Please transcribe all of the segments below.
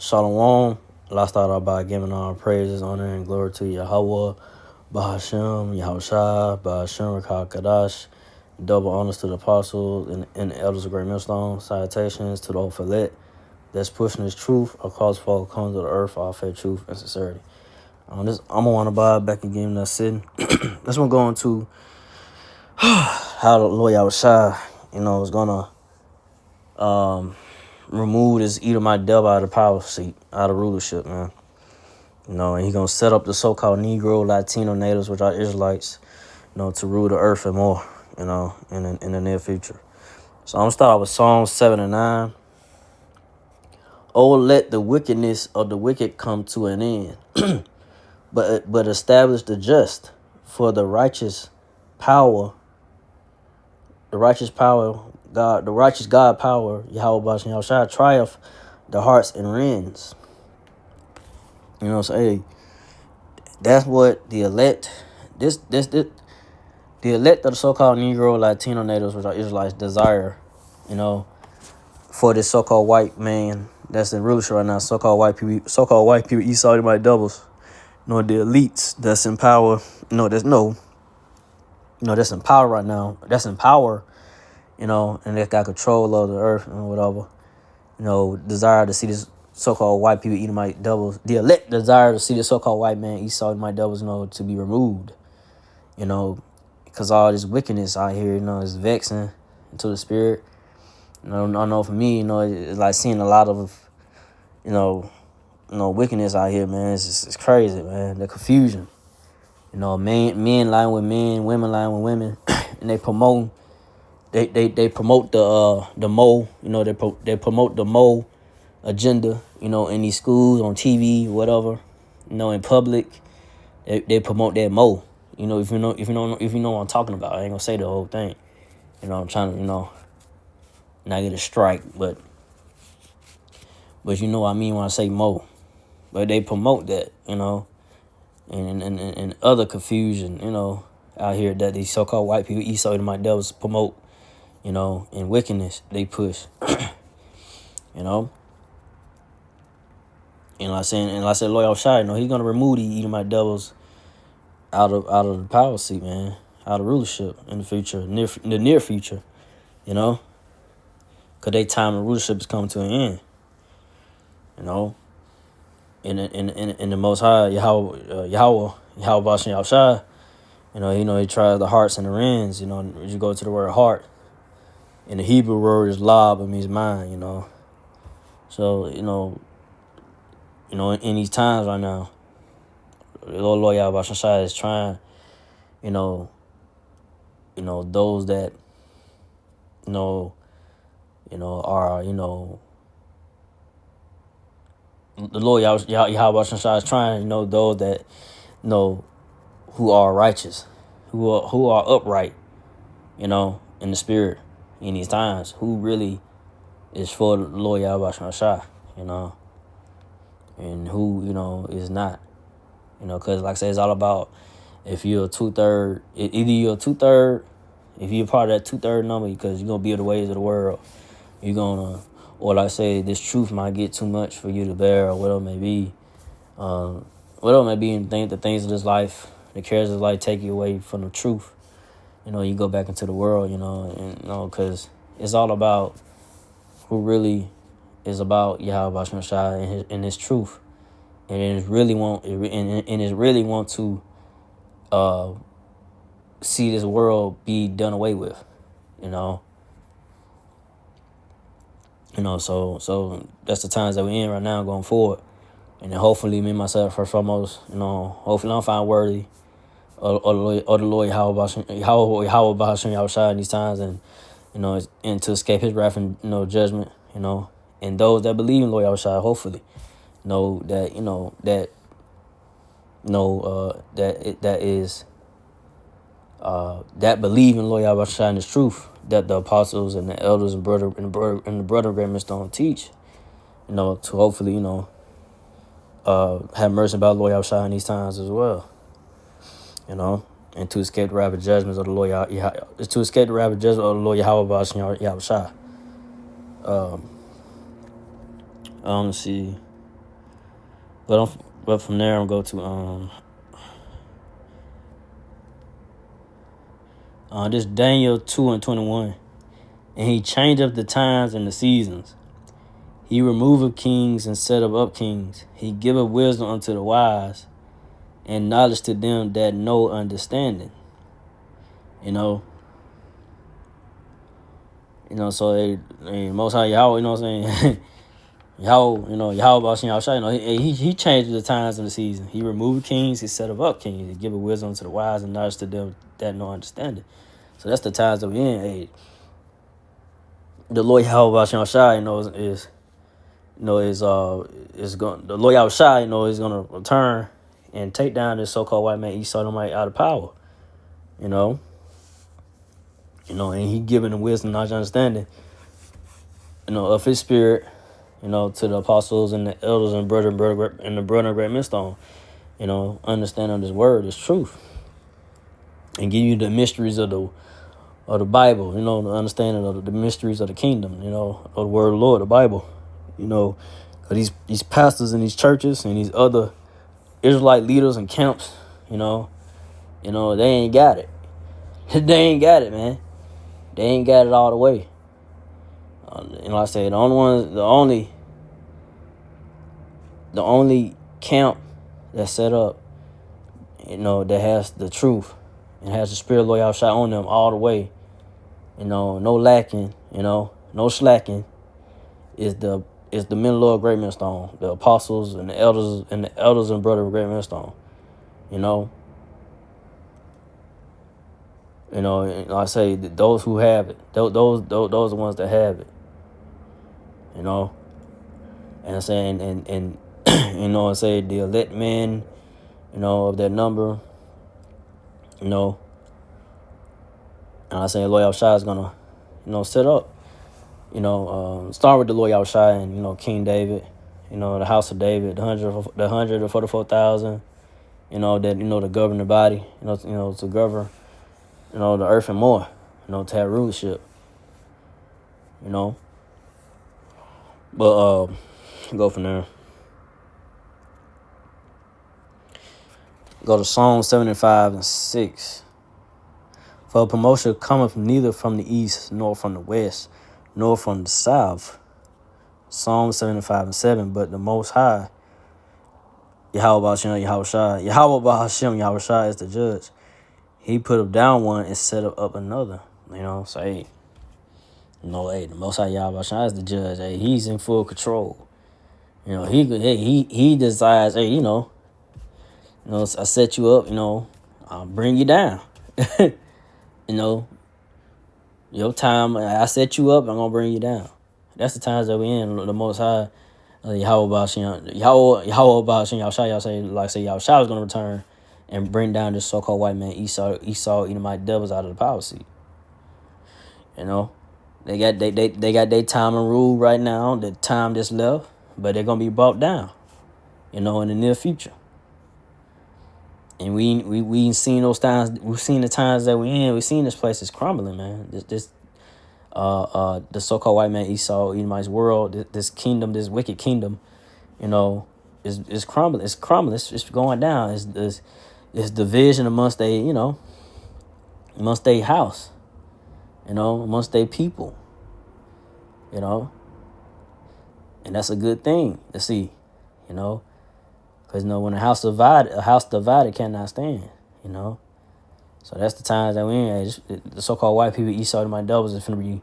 Shalom. Let's start out by giving all praises, honor, and glory to Yahweh, Bahashem, Yahushua, Bahashem, Rakal Kadash. Double honors to the apostles and the elders of Great Millstone. Salutations to the old Filet that's pushing this truth across four corners of the earth, all faith, truth, and sincerity. I'm gonna want to buy back again that's sitting. This one going to how the Lord Yahushua, is gonna remove this Edomite devil out of the power seat, out of rulership, man. And he's gonna set up the so-called Negro, Latino natives, which are Israelites, to rule the earth and more, in the near future. So I'm gonna start with Psalms 7 and 9. Oh, let the wickedness of the wicked come to an end, but establish the just, for the righteous power, God, the righteous God power, Yahweh Bashan Yahushua, triumph the hearts and reins. So hey, that's what the elect, the elect of the so-called Negro, Latino natives, which are Israelites, desire, for this so-called white man that's in rulership right now, so-called white people, East Edomite doubles, the elites that's in power, that's in power right now, that's in power, and they got control of the earth and whatever, desire to see this so-called white people, Edomite doubles, the elect desire to see this so-called white man, Esau Edomite doubles, to be removed, because all this wickedness out here, is vexing into the spirit. I know for me, it's like seeing a lot of, wickedness out here, man. It's crazy, man. The confusion, men lying with men, women lying with women, and they promote the Mo, they promote the Mo agenda, in these schools, on TV, whatever, in public, they promote that Mo. If you know what I'm talking about, I ain't gonna say the whole thing. I'm trying to, not get a strike, but you know what I mean when I say Mo. But they promote that, and other confusion, out here that these so-called white people, Esau Edomite devils promote, and wickedness they push, And like I said, Lord Yahushua, he's gonna remove the Edomite devils out of the power seat, man, out of rulership in the future, in the near future, because their time of rulership is coming to an end, in the Most High Yahweh Bashan Yahushua, he tries the hearts and the reins, you go to the word heart, and the Hebrew word is lab, it means mind, so in these times right now, the Lord Yahweh Bashan is trying, those that, are, the Lord Yahweh Bashan is trying, those that, who are righteous, who are upright, in the spirit in these times, who really is for the Lord Yahweh Bashan, and who, is not, because like I said, it's all about if you're a 2/3, either you're a 2/3, if you're part of that 2/3 number, because you're going to be of the ways of the world, you're going to, or like I say, this truth might get too much for you to bear, or whatever it may be. And the things of this life, the cares of life take you away from the truth. You go back into the world, because it's all about who really is about Yahweh Bashan Shai and his truth. And it really want to see this world be done away with, so that's the times that we're in right now going forward. And then hopefully me, myself, first and foremost, hopefully I'm found worthy of the Lord Yahweh Bashan Yahushua in these times, and, and to escape his wrath and, judgment, and those that believe in Lord Yahushua, hopefully, know that, that believe in Lord Yahushua and his truth, that the apostles and the elders and the brother of Great Millstone teach, to hopefully, have mercy about Lord Yahushua in these times as well, and to escape the rapid judgments of the Lord Yahweh Bashan Yahushua. Let's see. But from there, I'm going to go to this Daniel 2:21. And he changeth the times and the seasons. He removeth kings and setteth up kings. He giveth wisdom unto the wise, and knowledge to them that know understanding. So Most High Yahweh, you know what I'm saying? Yahweh Bashin Yahshua, he changed the times and the season. He removed kings, he set up kings. He giveth wisdom to the wise and knowledge to them that know understanding. So that's the times that we in. The Lord Yahweh Bashin Yahshua, the Lord Yahweh is gonna return and take down this so-called white man Esau Edomite out of power. And he giving the wisdom, knowledge, understanding, of his spirit, to the apostles and the elders and the brother and great millstone, understanding this word, this truth, and give you the mysteries of the Bible, the understanding of the mysteries of the kingdom, of the word of the Lord, the Bible, because these pastors in these churches and these other Israelite leaders and camps, they ain't got it. They ain't got it, man. They ain't got it all the way. Like I said, the only camp that's set up, that has the truth and has the spirit of Lord Yahshua on them all the way, no lacking, no slacking, is the men of Lord Great Millstone, the apostles and the elders and brother of Great Millstone, like I say, those who have it, those are the ones that have it, and I'm saying, and I say the elect men, of that number, and I say Lord Yahshua is gonna, set up, start with the Lord Yahshua and King David, the house of David, the 144,000, to govern the body, to govern, the earth and more, to have rulership, But go from there. Go to Psalm 75:6. For promotion cometh neither from the east, nor from the west, nor from the south. Psalm 75:7. But the Most High, Yahweh Ba'ashem Yahushua is the judge. He put up down one and set up another. The Most High Yahweh Ba'ashem is the judge. He's in full control. He decides. I set you up. I'll bring you down. Your time, I set you up, I'm going to bring you down. That's the times that we in. The Most High, Yahweh Ba'ashem Yahshua, like I say, Yahshua is going to return and bring down this so-called white man Esau, Edomite devils out of the power seat. They got their time and rule right now, the time that's left, but they're going to be brought down, in the near future. And we ain't seen those times. We've seen the times that we're in. We've seen this place is crumbling, man. The so-called white man Esau, Edomite's world, this kingdom, this wicked kingdom, is crumbling. It's crumbling. It's going down. It's division amongst amongst their house, amongst their people, and that's a good thing to see, Because, when a house divided cannot stand, So that's the times that we're in. The so-called white people, Esau and my devils, is going to be,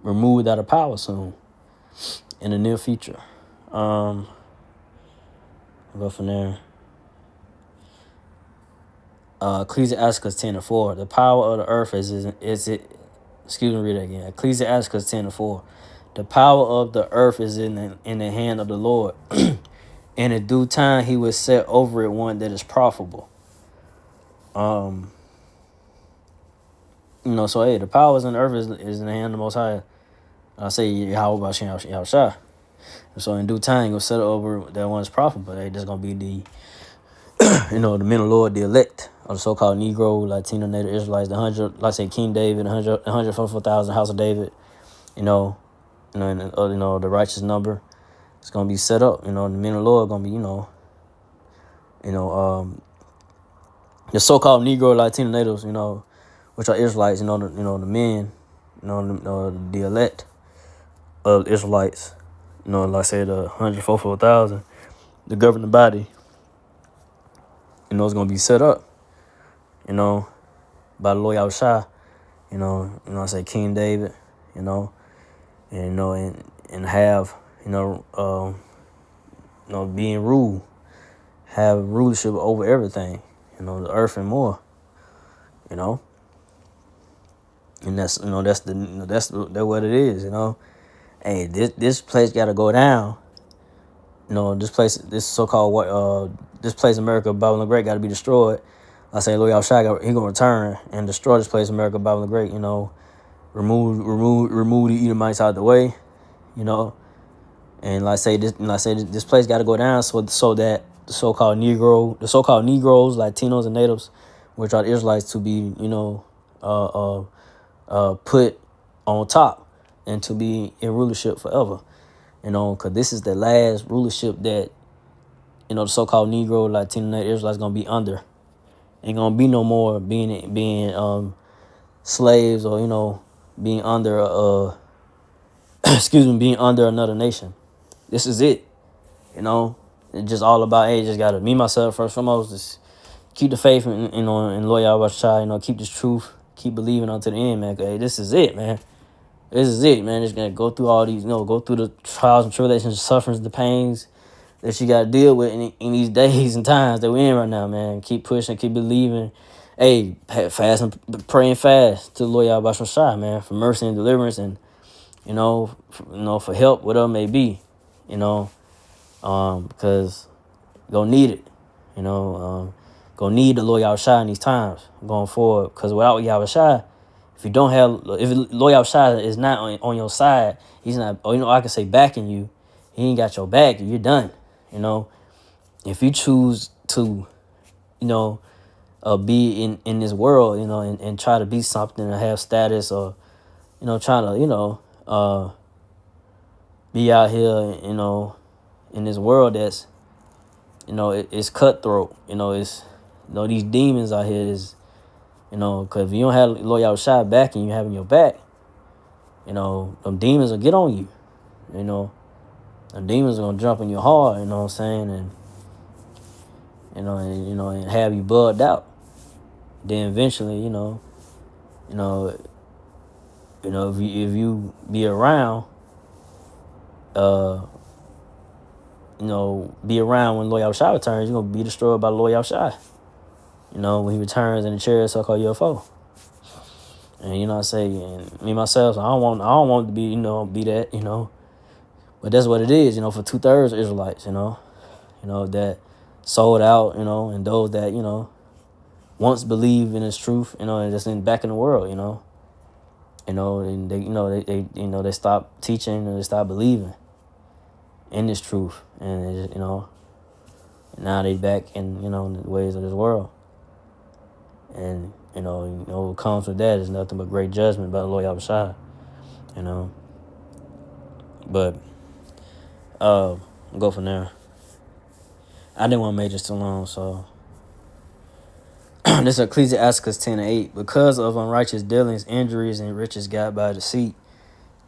removed out of power soon, in the near future. I'll go from there. Ecclesiastes 10:4. The power of the earth is it. Excuse me, read that again. Ecclesiastes 10:4. The power of the earth is in the hand of the Lord. In due time, he will set over it one that is profitable. So the powers in the earth is in the hand of the Most High. I say Yahweh Ba'ashem Yahushua. So in due time, he'll set over that one is profitable. They just gonna be the the men of the Lord, the elect, or the so-called Negro, Latino, Native Israelites, King David, 144,000, house of David, the righteous number, It's gonna be set up. The men of the Lord are gonna be, the so-called Negro, Latino natives, which are Israelites, the men, the elect of Israelites, like I said, the 144,000, the governing body, it's gonna be set up, by the Lord Yahushua, I say King David, and and have, being ruled, have rulership over everything, the earth and more, and that's that's what it is, Hey, this place got to go down. This so-called this place, America, Babylon the Great, got to be destroyed. I say, Lord Yahushua, he gonna return and destroy this place, America, Babylon the Great. Remove the Edomites out of the way. And like I say, this place got to go down so that the so-called Negroes, Latinos, and natives, which are the Israelites, to be put on top and to be in rulership forever. Because this is the last rulership that the so-called Negro, Latino, native Israelites gonna be under. Ain't gonna be no more being slaves or being under being under another nation. This is it. It's just all about, hey, just gotta me myself first and foremost, just keep the faith in Lord Yahushua, keep this truth, keep believing unto the end, man. Hey, this is it, man. This is it, man. Just gonna go through all these, go through the trials and tribulations, the sufferings, the pains that you gotta deal with in these days and times that we're in right now, man. Keep pushing, keep believing. Hey, fast and pray and fast to the Lord Yahushua, man, for mercy and deliverance, and for help, whatever it may be, because gonna need it, gonna need the Lord Yahushua in these times going forward. Because without Yahushua, if Lord Yahushua is not on your side, he's not, I can say backing you, he ain't got your back, you're done. If you choose to, be in this world, and try to be something and have status, or, trying to, be out here, in this world that's, it's cutthroat, it's, these demons out here is, because if you don't have Lord Yahushua back and you having your back, them demons will get on you, them demons are going to jump in your heart, you know what I'm saying, and have you bugged out. Then eventually, if you be around, be around when Lord Yahushua returns, you're going to be destroyed by Lord Yahushua. When he returns in the chariot so-called UFO. And, I say, and me, myself, I don't want to be, be that, But that's what it is, for 2/3 of Israelites, that sold out, and those that, once believed in his truth, and just back in the world, and they, they stopped teaching and they stopped believing in this truth, and now they back in in the ways of this world, and what comes with that is nothing but great judgment by the Lord Yahushua, but go from there. I didn't want to make this too long, so this is Ecclesiasticus 10:8. Because of unrighteous dealings, injuries, and riches got by deceit,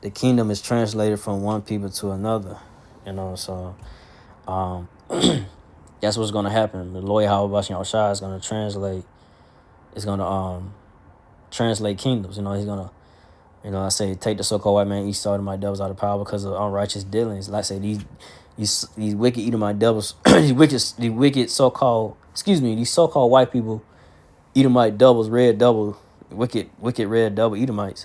the kingdom is translated from one people to another. So that's what's gonna happen. The Lord Yahushua is gonna translate. Is gonna translate kingdoms. He's gonna, I say, take the so-called white man, Esau, and my devils out of power because of unrighteous dealings. Like I say, these wicked Edomite devils, these wicked so-called, these so-called white people, Edomite doubles, red double, wicked red double Edomites.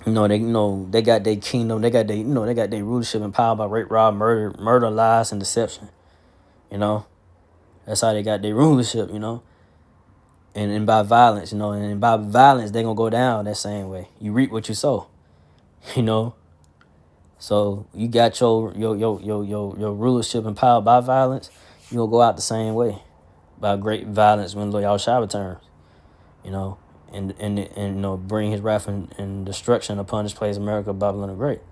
They got their kingdom, they got their rulership and power by rape, rob, murder, lies, and deception. That's how they got their rulership. And by violence, and by violence they gonna go down that same way. You reap what you sow, So you got your rulership and power by violence, you gonna go out the same way, by great violence when Lord Yahushua returns, and bring his wrath and destruction upon this place, America, Babylon the Great,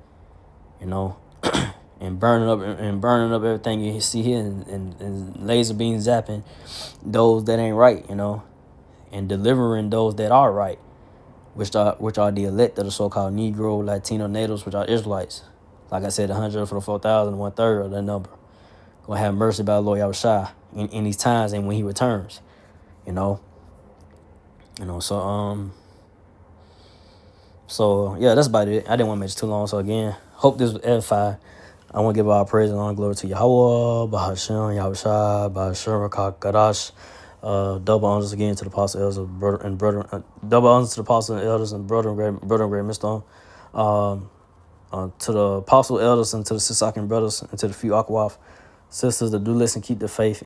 and burning up everything you see here, and laser beam zapping those that ain't right, and delivering those that are right, which are the elect of the so-called Negro, Latino, natives, which are Israelites. Like I said, 100 for the 4,000, 1/3 of that number. Gonna have mercy by the Lord Yahushua in these times and when he returns. So yeah, that's about it. I didn't want to make it too long. So again, hope this was edifying. I want to give all praise and honor and glory to Yahweh, Bahashem, Yahushua, Bahashem, Kadash. Double honors again to the apostle elders and brother. Double honors to the apostle and elders and brother and great millstone. To the apostle elders and to the Sisakim brothers and to the few Akwaf sisters that do listen, keep the faith